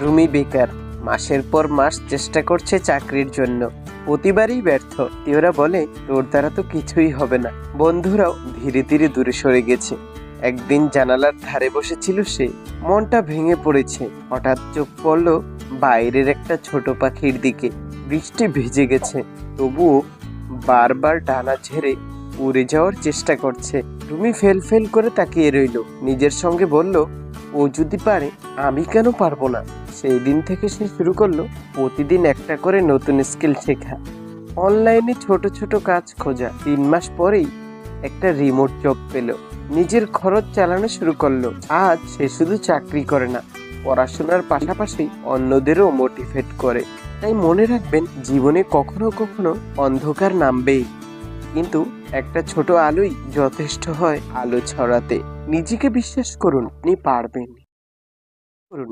রুমি বেকার, মাসের পর মাস চেষ্টা করছে চাকরির জন্য, প্রতিবারই ব্যর্থ। ওরা বলে তোর দ্বারা তো কিছুই হবে না। বন্ধুরাও ধীরে ধীরে দূরে সরে গেছে। একদিন জানালার ধারে বসেছিল সে, মনটা ভেঙে পড়েছে। হঠাৎ চোখ পড়ল বাইরের একটা ছোট পাখির দিকে। বৃষ্টি ভিজে গেছে, তবুও বারবার ডানা ঝেড়ে উড়ে যাওয়ার চেষ্টা করছে। রুমি ফেল ফেল করে তাকিয়ে রইল। নিজের সঙ্গে বলল, ও যদি পারে আমি কেন পারবো না। সেই দিন থেকে সে শুরু করলো প্রতিদিন একটা করে নতুন স্কিল শেখা, অনলাইনে ছোট ছোট কাজ খোঁজা। 3 মাস পরেই একটা রিমোট জব পেল, নিজের খরচ চালানো শুরু করলো। আজ সে শুধু চাকরি করে না, পড়াশোনার পাশাপাশি অন্যদেরও মোটিভেট করে। তাই মনে রাখবেন, জীবনে কখনো কখনো অন্ধকার নামবেই, কিন্তু একটা ছোট আলোই যথেষ্ট হয় আলো ছড়াতে। নিজেকে বিশ্বাস করুন, আপনি পারবেন। করুন।